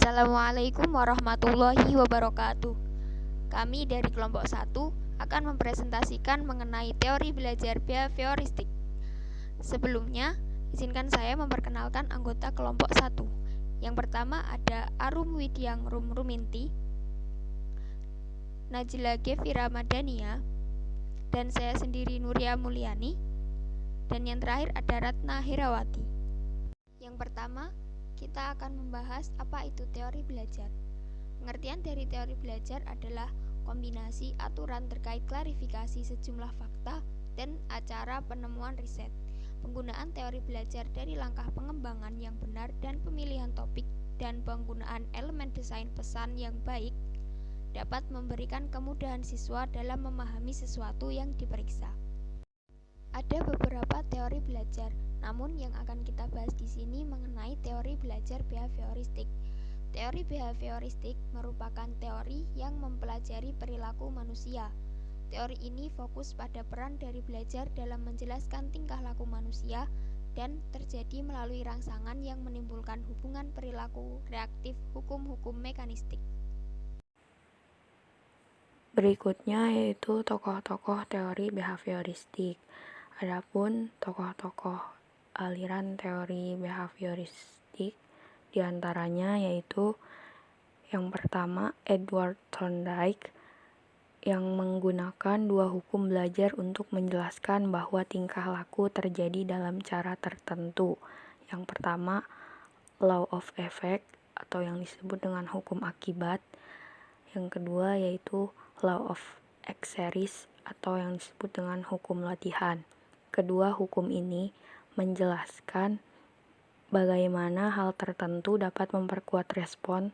Assalamualaikum warahmatullahi wabarakatuh. Kami dari kelompok 1 akan mempresentasikan mengenai teori belajar behavioristik. Sebelumnya, izinkan saya memperkenalkan anggota kelompok 1. Yang pertama ada Arum Widyang Ruminti, Najla Gevi Ramadhania, dan saya sendiri Nuria Mulyani, dan yang terakhir ada Ratna Herawati. Yang pertama, kita akan membahas apa itu teori belajar. Pengertian dari teori belajar adalah kombinasi aturan terkait klarifikasi sejumlah fakta dan acara penemuan riset. Penggunaan teori belajar dari langkah pengembangan yang benar dan pemilihan topik dan penggunaan elemen desain pesan yang baik dapat memberikan kemudahan siswa dalam memahami sesuatu yang diperiksa. Ada beberapa teori belajar, namun yang akan kita bahas di sini mengenai teori belajar behavioristik. Teori behavioristik merupakan teori yang mempelajari perilaku manusia. Teori ini fokus pada peran dari belajar dalam menjelaskan tingkah laku manusia dan terjadi melalui rangsangan yang menimbulkan hubungan perilaku reaktif hukum-hukum mekanistik. Berikutnya yaitu tokoh-tokoh teori behavioristik. Adapun tokoh-tokoh aliran teori behavioristik diantaranya yaitu yang pertama Edward Thorndike yang menggunakan dua hukum belajar untuk menjelaskan bahwa tingkah laku terjadi dalam cara tertentu. Yang pertama law of effect atau yang disebut dengan hukum akibat. Yang kedua yaitu law of exeris atau yang disebut dengan hukum latihan. Kedua hukum ini menjelaskan bagaimana hal tertentu dapat memperkuat respon.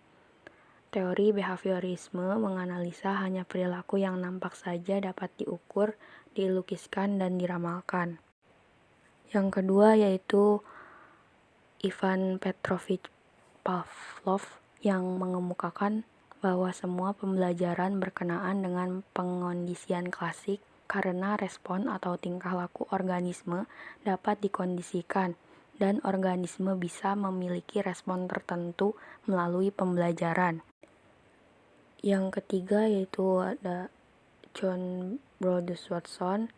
Teori behaviorisme menganalisa hanya perilaku yang nampak saja dapat diukur, dilukiskan, dan diramalkan. Yang kedua yaitu Ivan Petrovich Pavlov yang mengemukakan bahwa semua pembelajaran berkenaan dengan pengondisian klasik karena respon atau tingkah laku organisme dapat dikondisikan dan organisme bisa memiliki respon tertentu melalui pembelajaran. Yang ketiga yaitu ada John Brodus Watson.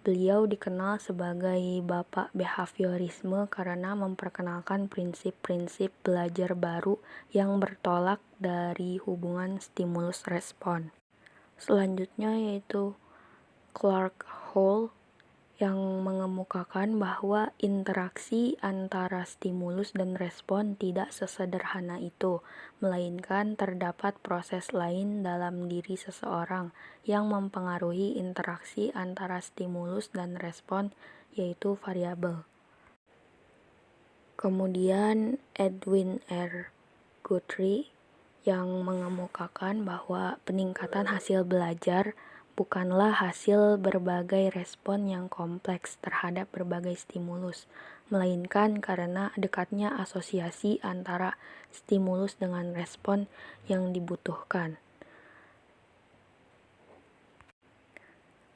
Beliau dikenal sebagai bapak behaviorisme karena memperkenalkan prinsip-prinsip belajar baru yang bertolak dari hubungan stimulus-respon. Selanjutnya yaitu Clark Hall yang mengemukakan bahwa interaksi antara stimulus dan respon tidak sesederhana itu, melainkan terdapat proses lain dalam diri seseorang yang mempengaruhi interaksi antara stimulus dan respon, yaitu variabel. Kemudian Edwin R. Guthrie yang mengemukakan bahwa peningkatan hasil belajar bukanlah hasil berbagai respon yang kompleks terhadap berbagai stimulus, melainkan karena dekatnya asosiasi antara stimulus dengan respon yang dibutuhkan.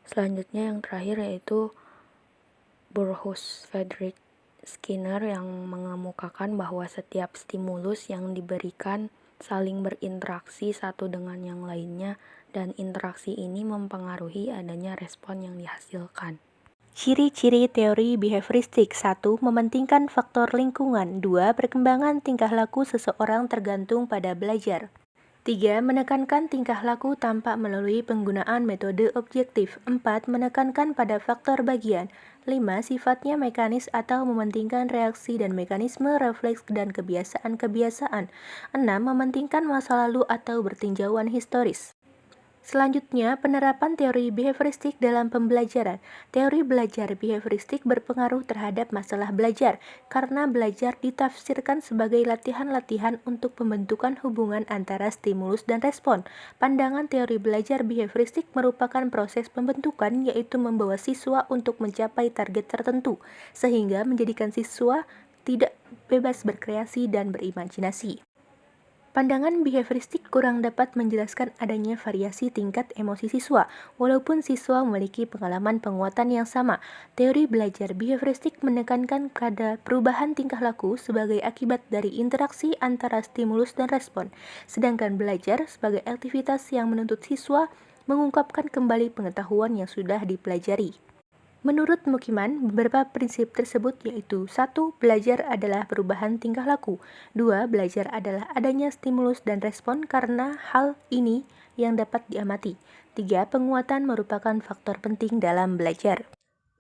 Selanjutnya yang terakhir yaitu Burrhus Frederick Skinner yang mengemukakan bahwa setiap stimulus yang diberikan saling berinteraksi satu dengan yang lainnya dan interaksi ini mempengaruhi adanya respon yang dihasilkan. Ciri-ciri teori behavioristik. 1. Mementingkan faktor lingkungan. 2. Perkembangan tingkah laku seseorang tergantung pada belajar. 3. Menekankan tingkah laku tampak melalui penggunaan metode objektif. 4. Menekankan pada faktor bagian. 5. Sifatnya mekanis atau mementingkan reaksi dan mekanisme refleks dan kebiasaan-kebiasaan. 6. Mementingkan masa lalu atau bertinjauan historis. Selanjutnya, penerapan teori behavioristik dalam pembelajaran. Teori belajar behavioristik berpengaruh terhadap masalah belajar, karena belajar ditafsirkan sebagai latihan-latihan untuk pembentukan hubungan antara stimulus dan respon. Pandangan teori belajar behavioristik merupakan proses pembentukan, yaitu membawa siswa untuk mencapai target tertentu, sehingga menjadikan siswa tidak bebas berkreasi dan berimajinasi. Pandangan behavioristik kurang dapat menjelaskan adanya variasi tingkat emosi siswa, walaupun siswa memiliki pengalaman penguatan yang sama. Teori belajar behavioristik menekankan pada perubahan tingkah laku sebagai akibat dari interaksi antara stimulus dan respon, sedangkan belajar sebagai aktivitas yang menuntut siswa mengungkapkan kembali pengetahuan yang sudah dipelajari. Menurut Mukiman, beberapa prinsip tersebut yaitu 1. Belajar adalah perubahan tingkah laku. 2. Belajar adalah adanya stimulus dan respon karena hal ini yang dapat diamati. 3. Penguatan merupakan faktor penting dalam belajar.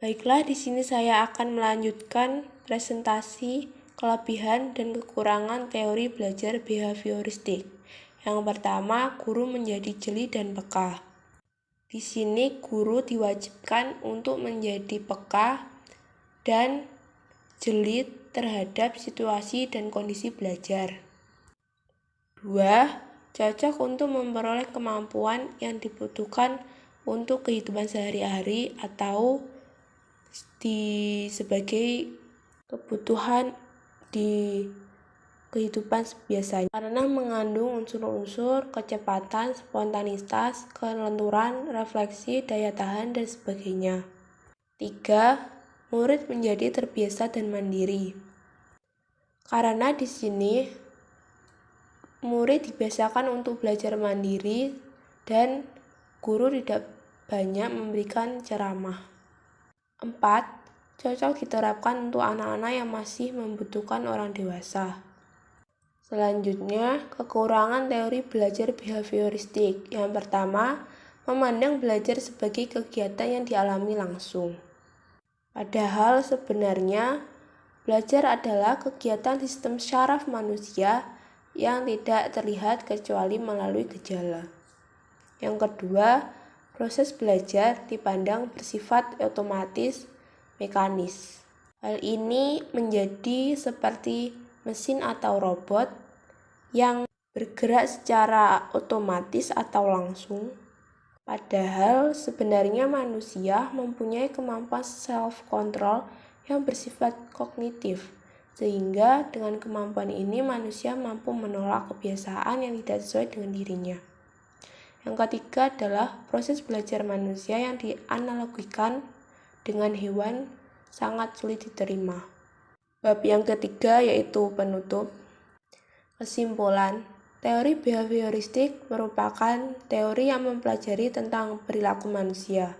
Baiklah, di sini saya akan melanjutkan presentasi kelebihan dan kekurangan teori belajar behavioristik. Yang pertama, guru menjadi jeli dan peka. Di sini guru diwajibkan untuk menjadi peka dan jeli terhadap situasi dan kondisi belajar. 2. Cocok untuk memperoleh kemampuan yang dibutuhkan untuk kehidupan sehari-hari atau sebagai kebutuhan di kehidupan biasanya, karena mengandung unsur-unsur kecepatan, spontanitas, kelenturan, refleksi, daya tahan, dan sebagainya. 3. Murid menjadi terbiasa dan mandiri. Karena di sini murid dibiasakan untuk belajar mandiri dan guru tidak banyak memberikan ceramah. 4. Cocok diterapkan untuk anak-anak yang masih membutuhkan orang dewasa. Selanjutnya, kekurangan teori belajar behavioristik. Yang pertama, memandang belajar sebagai kegiatan yang dialami langsung. Padahal sebenarnya, belajar adalah kegiatan sistem syaraf manusia yang tidak terlihat kecuali melalui gejala. Yang kedua, proses belajar dipandang bersifat otomatis, mekanis. Hal ini menjadi seperti mesin atau robot yang bergerak secara otomatis atau langsung. Padahal sebenarnya manusia mempunyai kemampuan self-control yang bersifat kognitif, sehingga dengan kemampuan ini manusia mampu menolak kebiasaan yang tidak sesuai dengan dirinya. Yang ketiga adalah proses belajar manusia yang dianalogikan dengan hewan sangat sulit diterima. Bab yang ketiga yaitu penutup. Kesimpulan, teori behavioristik merupakan teori yang mempelajari tentang perilaku manusia.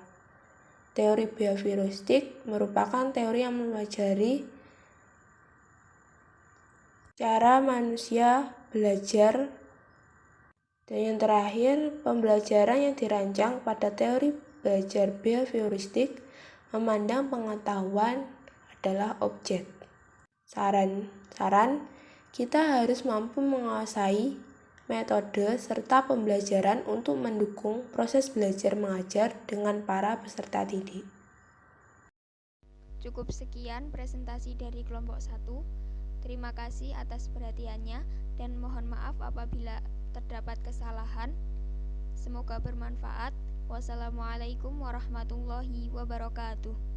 Teori behavioristik merupakan teori yang mempelajari cara manusia belajar. Dan yang terakhir, pembelajaran yang dirancang pada teori belajar behavioristik memandang pengetahuan adalah objek. Saran, kita harus mampu menguasai metode serta pembelajaran untuk mendukung proses belajar mengajar dengan para peserta didik. Cukup sekian presentasi dari kelompok 1. Terima kasih atas perhatiannya dan mohon maaf apabila terdapat kesalahan. Semoga bermanfaat. Wassalamualaikum warahmatullahi wabarakatuh.